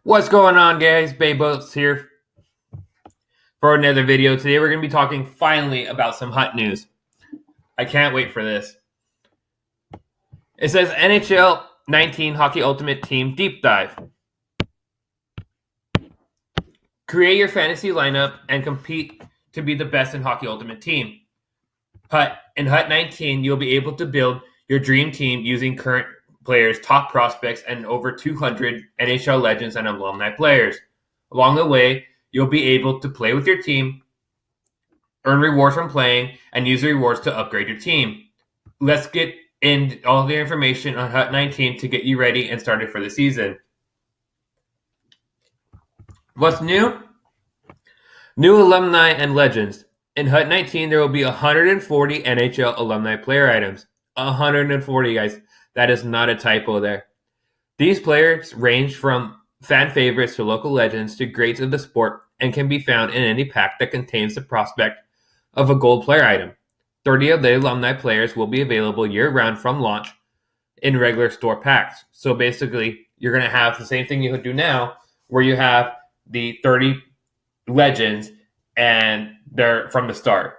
What's going on, guys? Bayboats here for another video. Today we're going to be talking finally about some hot news. I can't wait for this. It says NHL 19 Hockey Ultimate Team Deep Dive. Create your fantasy lineup and compete to be the best in Hockey Ultimate Team. In HUT 19, you'll be able to build your dream team using current players, top prospects, and over 200 NHL legends and alumni players. Along the way, you'll be able to play with your team, earn rewards from playing, and use the rewards to upgrade your team. Let's get in all the information on HUT 19 to get you ready and started for the season. What's new? New alumni and legends. In HUT 19, there will be 140 NHL alumni player items. 140, guys. That is not a typo there. These players range from fan favorites to local legends to greats of the sport and can be found in any pack that contains the prospect of a gold player item. 30 of the alumni players will be available year-round from launch in regular store packs. So basically, you're going to have the same thing you would do now, where you have the 30 legends and they're from the start.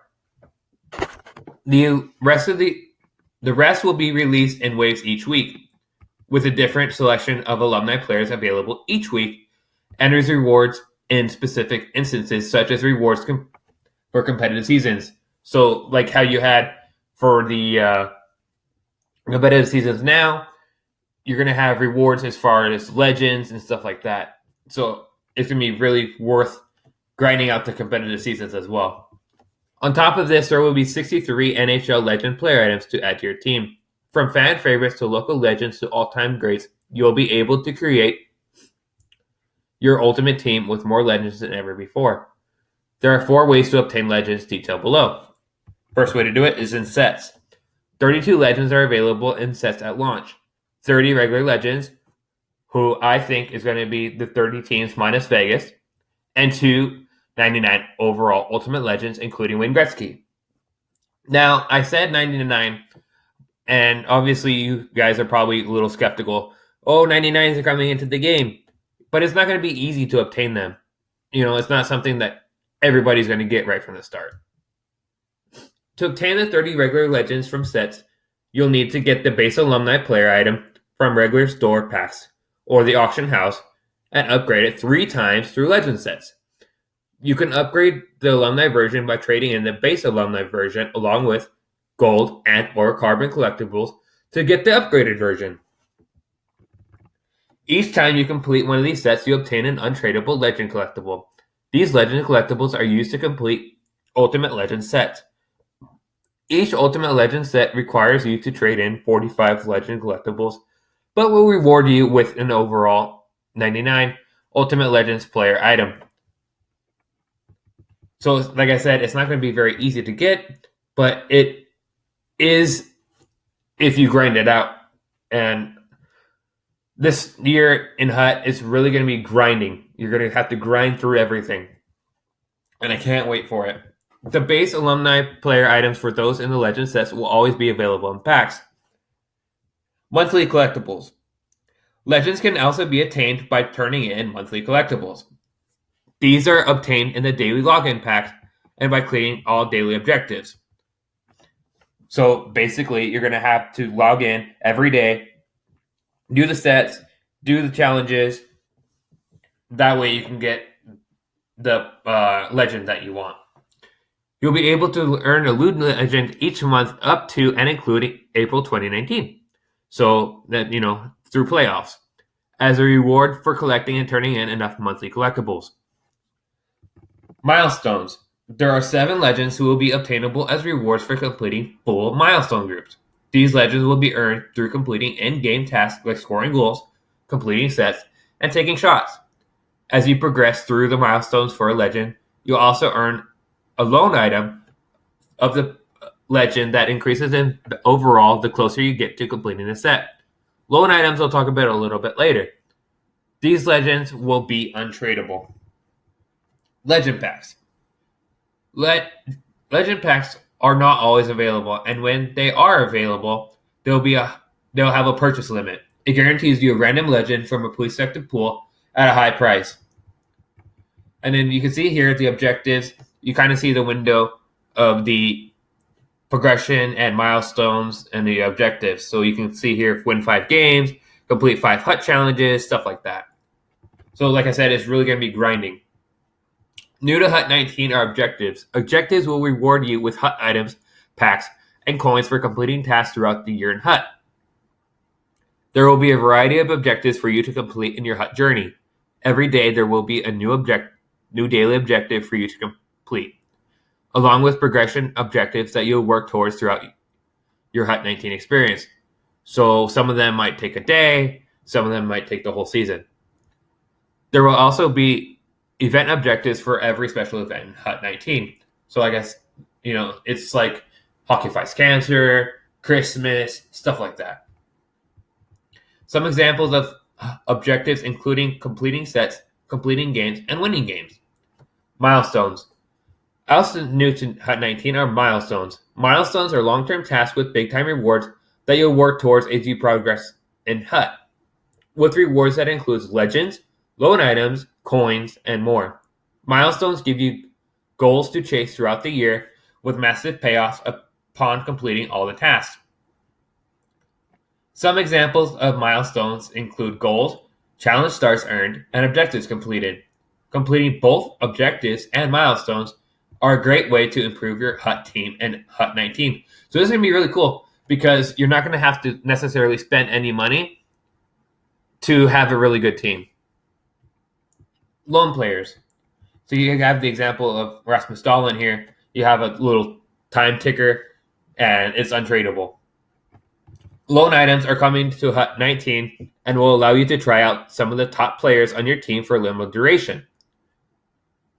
The rest will be released in waves each week, with a different selection of alumni players available each week, and there's rewards in specific instances, such as rewards for competitive seasons. So, like how you had for the competitive seasons now, you're going to have rewards as far as legends and stuff like that. So, it's going to be really worth grinding out the competitive seasons as well. On top of this, there will be 63 NHL legend player items to add to your team. From fan favorites to local legends to all-time greats, you'll be able to create your ultimate team with more legends than ever before. There are 4 ways to obtain legends detailed below. First way to do it is in sets. 32 legends are available in sets at launch. 30 regular legends, who I think is going to be the 30 teams minus Vegas, and 299 overall ultimate legends, including Wayne Gretzky. Now, I said 99, and obviously you guys are probably a little skeptical. 99s are coming into the game. But it's not going to be easy to obtain them. It's not something that everybody's going to get right from the start. To obtain the 30 regular legends from sets, you'll need to get the base alumni player item from regular store packs or the auction house and upgrade it 3 times through legend sets. You can upgrade the alumni version by trading in the base alumni version along with gold and or carbon collectibles to get the upgraded version. Each time you complete one of these sets, you obtain an untradeable legend collectible. These legend collectibles are used to complete Ultimate Legend sets. Each Ultimate Legend set requires you to trade in 45 legend collectibles, but will reward you with an overall 99 Ultimate Legends player item. So, like I said, it's not going to be very easy to get, but it is if you grind it out. And this year in HUT is really going to be grinding. You're going to have to grind through everything. And I can't wait for it. The base alumni player items for those in the legend sets will always be available in packs. Monthly collectibles. Legends can also be attained by turning in monthly collectibles. These are obtained in the daily login pack and by completing all daily objectives. So basically, you're going to have to log in every day, do the sets, do the challenges. That way you can get the legend that you want. You'll be able to earn a loot legend each month up to and including April 2019. So that, through playoffs, as a reward for collecting and turning in enough monthly collectibles. Milestones. There are 7 legends who will be obtainable as rewards for completing full milestone groups. These legends will be earned through completing in-game tasks like scoring goals, completing sets, and taking shots. As you progress through the milestones for a legend, you'll also earn a loan item of the legend that increases in overall the closer you get to completing the set. Loan items I'll talk about a little bit later. These legends will be untradeable. Legend packs. Legend packs are not always available, and when they are available, they'll have a purchase limit. It guarantees you a random legend from a pre-selected pool at a high price. And then you can see here the objectives. You kind of see the window of the progression and milestones and the objectives. So you can see here win 5 games, complete 5 hut challenges, stuff like that. So like I said, it's really going to be grinding. New to Hut 19 are objectives. Objectives will reward you with hut items, packs, and coins for completing tasks throughout the year in Hut. There will be a variety of objectives for you to complete in your Hut journey. Every day there will be a new daily objective for you to complete, along with progression objectives that you'll work towards throughout your Hut 19 experience. So some of them might take a day, some of them might take the whole season. There will also be event objectives for every special event in Hut 19. So I guess, it's like Hockey Fights Cancer, Christmas, stuff like that. Some examples of objectives including completing sets, completing games, and winning games. Milestones. Also new to Hut 19 are milestones. Milestones are long-term tasks with big-time rewards that you'll work towards as you progress in Hut, with rewards that includes legends, loan items, coins, and more. Milestones give you goals to chase throughout the year with massive payoffs upon completing all the tasks. Some examples of milestones include goals, challenge stars earned, and objectives completed. Completing both objectives and milestones are a great way to improve your Hut team and Hut 19. So this is going to be really cool because you're not going to have to necessarily spend any money to have a really good team. Loan players. So you have the example of Rasmus Dahlin here. You have a little time ticker, and it's untradeable. Loan items are coming to Hut 19 and will allow you to try out some of the top players on your team for a limited duration.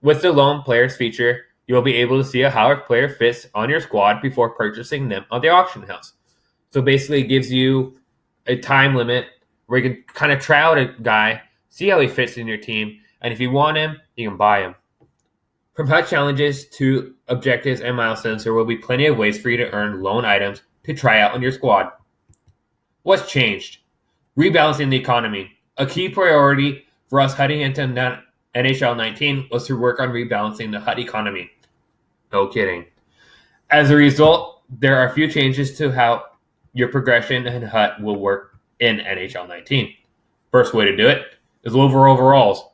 With the loan players feature, you will be able to see how a player fits on your squad before purchasing them on the auction house. So basically it gives you a time limit where you can kind of try out a guy, see how he fits in your team, and if you want him, you can buy him. From Hut challenges to objectives and milestones, there will be plenty of ways for you to earn loan items to try out on your squad. What's changed? Rebalancing the economy. A key priority for us heading into NHL 19 was to work on rebalancing the Hut economy. No kidding. As a result, there are a few changes to how your progression in Hut will work in NHL 19. First way to do it is lower overalls.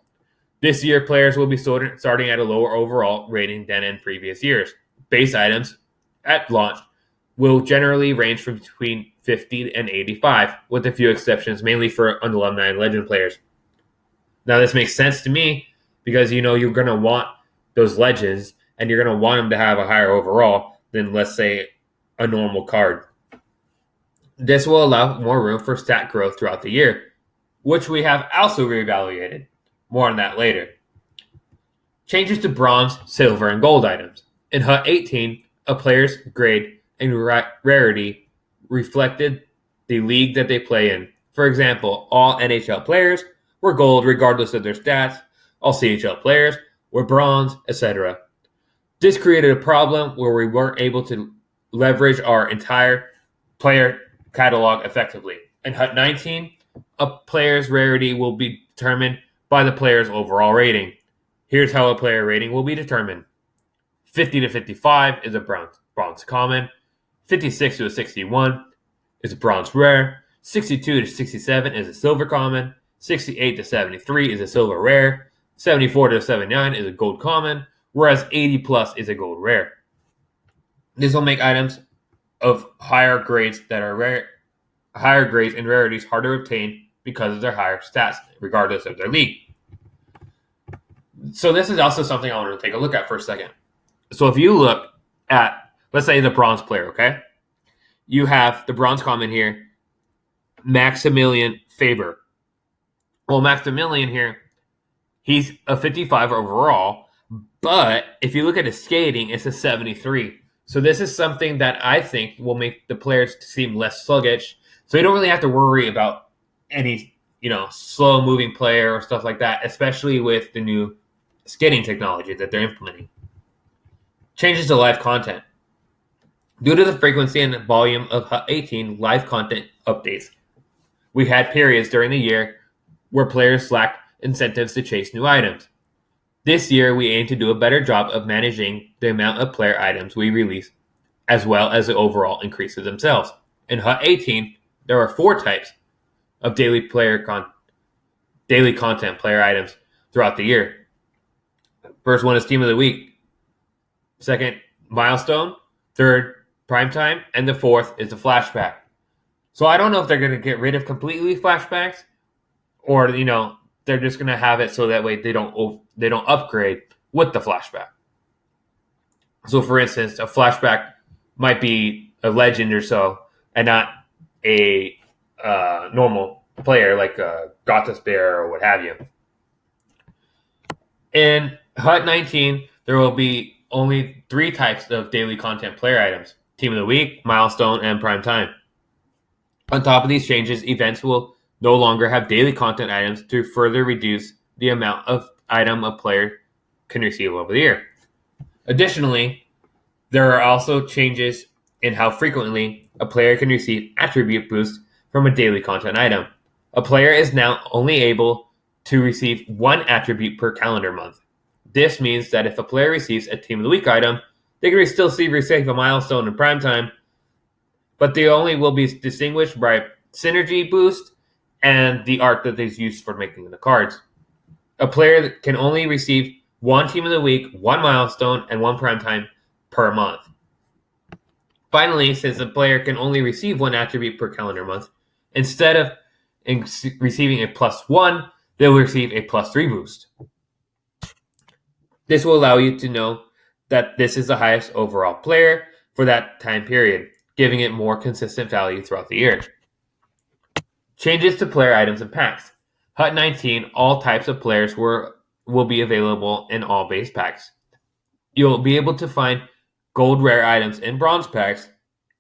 This year, players will be starting at a lower overall rating than in previous years. Base items at launch will generally range from between 50 and 85, with a few exceptions, mainly for alumni and legend players. Now, this makes sense to me because, you're going to want those legends and you're going to want them to have a higher overall than, let's say, a normal card. This will allow more room for stat growth throughout the year, which we have also reevaluated. More on that later. Changes to bronze, silver, and gold items. In Hut 18, a player's grade and rarity reflected the league that they play in. For example, all NHL players were gold regardless of their stats. All CHL players were bronze, etc. This created a problem where we weren't able to leverage our entire player catalog effectively. In Hut 19, a player's rarity will be determined by the player's overall rating. Here's how a player rating will be determined. 50 to 55 is a bronze common. 56 to 61 is a bronze rare. 62 to 67 is a silver common. 68 to 73 is a silver rare. 74 to 79 is a gold common, whereas 80 plus is a gold rare. This will make items of higher grades and rarities harder to obtain because of their higher stats, regardless of their league. So this is also something I want to take a look at for a second. So if you look at, let's say, the bronze player, okay? You have the bronze common here, Maximilian Faber. Well, Maximilian here, he's a 55 overall, but if you look at his skating, it's a 73. So this is something that I think will make the players seem less sluggish. So you don't really have to worry about any, slow-moving player or stuff like that, especially with the new skating technology that they're implementing. Changes to live content. Due to the frequency and volume of Hut 18 live content updates, we had periods during the year where players lacked incentives to chase new items. This year, we aim to do a better job of managing the amount of player items we release, as well as the overall increases themselves. In HUT 18, there are 4 types of daily content player items throughout the year. First one is Team of the Week. Second, Milestone. Third, Primetime. And the fourth is the Flashback. So I don't know if they're going to get rid of completely flashbacks, or they're just going to have it so that way they don't upgrade with the flashback. So, for instance, a flashback might be a legend or so, and not a normal player like Gothas Bear or what have you. In HUT 19, there will be only 3 types of daily content player items: Team of the Week, Milestone, and Prime Time. On top of these changes, events will no longer have daily content items to further reduce the amount of item a player can receive over the year. Additionally, there are also changes in how frequently a player can receive attribute boosts from a daily content item. A player is now only able to receive 1 attribute per calendar month. This means that if a player receives a Team of the Week item, they can still receive a Milestone in Prime Time, but they only will be distinguished by synergy boost and the art that is used for making the cards. A player can only receive 1 Team of the Week, 1 Milestone, and 1 Primetime per month. Finally, since the player can only receive 1 attribute per calendar month, instead of receiving a +1, they'll receive a +3 boost. This will allow you to know that this is the highest overall player for that time period, giving it more consistent value throughout the year. Changes to player items and packs. HUT 19, all types of players will be available in all base packs. You'll be able to find gold rare items in bronze packs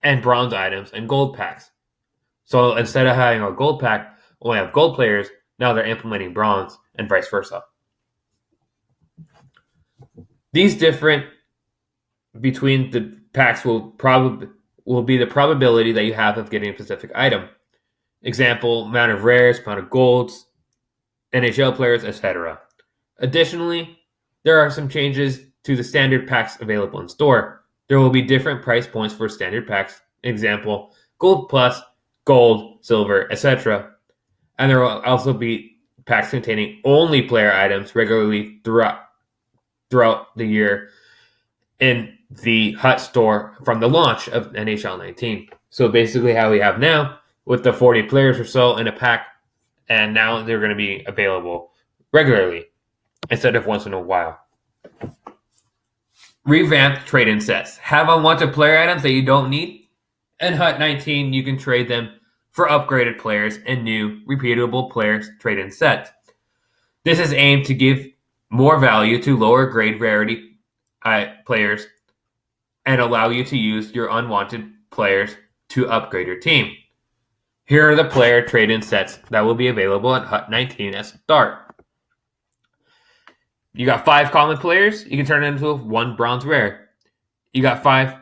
and bronze items in gold packs. So instead of having a gold pack only have gold players, now they're implementing bronze and vice versa. These different between the packs will be the probability that you have of getting a specific item. Example, amount of rares, amount of golds, NHL players, etc. Additionally, there are some changes to the standard packs available in store. There will be different price points for standard packs. Example, gold plus, gold, silver, etc. And there will also be packs containing only player items regularly throughout the year in the HUT store from the launch of NHL 19. So basically how we have now with the 40 players or so in a pack, and now they're going to be available regularly instead of once in a while. Revamped trade-in sets. Have unwanted player items that you don't need? In HUT 19, you can trade them for upgraded players and new repeatable players trade-in sets. This is aimed to give more value to lower grade rarity players and allow you to use your unwanted players to upgrade your team. Here are the player trade-in sets that will be available at HUT 19 at start. You got 5 common players, you can turn it into 1 bronze rare. You got 5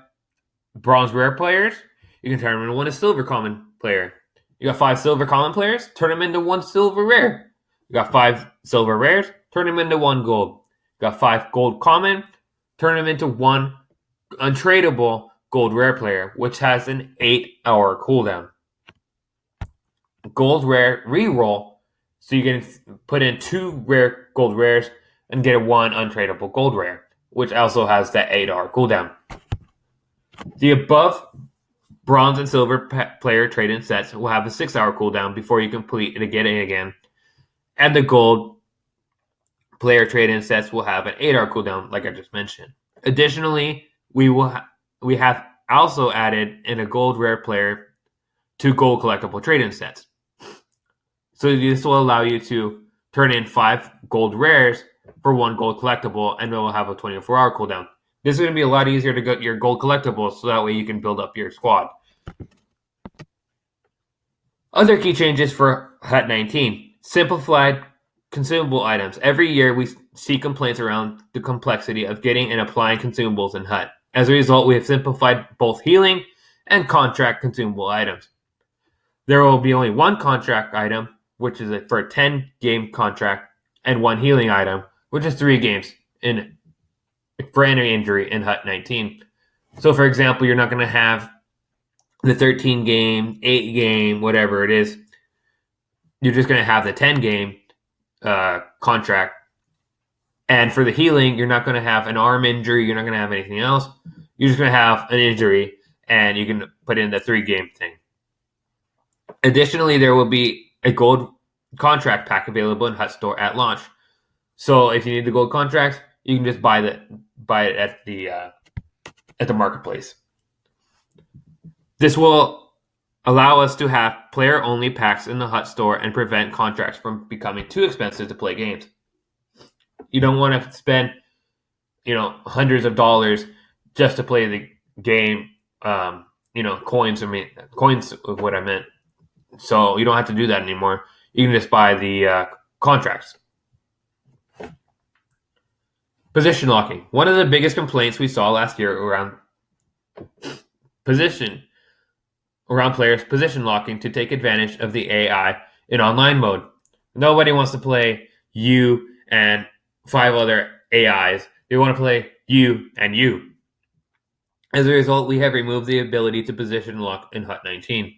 bronze rare players, you can turn them into 1 silver common player. You got 5 silver common players, turn them into 1 silver rare. You got 5 silver rares, turn them into 1 gold. You got 5 gold common, turn them into 1 untradeable gold rare player, which has an 8-hour cooldown. Gold rare reroll, so you can put in 2 rare gold rares and get 1 untradeable gold rare, which also has that 8-hour cooldown. The above bronze and silver player trade-in sets will have a 6-hour cooldown before you complete it again, and the gold player trade-in sets will have an 8-hour cooldown, like I just mentioned. Additionally, we have also added in a gold rare player 2 gold collectible trade-in sets. So this will allow you to turn in 5 gold rares for 1 gold collectible, and it will have a 24-hour cooldown. This is going to be a lot easier to get your gold collectibles, so that way you can build up your squad. Other key changes for HUT 19. Simplified consumable items. Every year we see complaints around the complexity of getting and applying consumables in HUT. As a result, we have simplified both healing and contract consumable items. There will be only 1 contract item, which is for a 10-game contract, and 1 healing item, which is 3 games for any injury in HUT 19. So, for example, you're not going to have the 13 game, 8 game, whatever it is. You're just going to have the 10 game contract. And for the healing, you're not going to have an arm injury. You're not going to have anything else. You're just going to have an injury, and you can put in the 3 game thing. Additionally, there will be a gold contract pack available in HUT Store at launch. So if you need the gold contracts, you can just buy it at the marketplace. This will allow us to have player-only packs in the HUT Store and prevent contracts from becoming too expensive to play games. You don't want to spend, hundreds of dollars just to play the game. Coins. Coins of what I meant. So you don't have to do that anymore. You can just buy the contracts. Position locking. One of the biggest complaints we saw last year around players position locking to take advantage of the AI in online mode. Nobody wants to play you and 5 other AIs. They want to play you and you. As a result, we have removed the ability to position lock in HUT 19.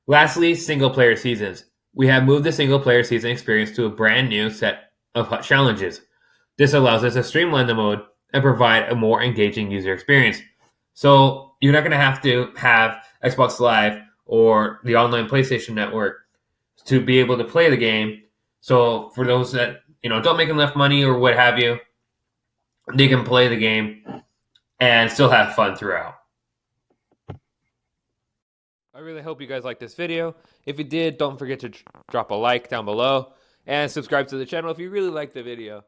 Lastly, single-player seasons. We have moved the single-player season experience to a brand new set of HUT challenges. This allows us to streamline the mode and provide a more engaging user experience. So you're not going to have Xbox Live or the online PlayStation Network to be able to play the game. So for those that don't make enough money or what have you, they can play the game and still have fun throughout. I really hope you guys liked this video. If you did, don't forget to drop a like down below and subscribe to the channel if you really liked the video.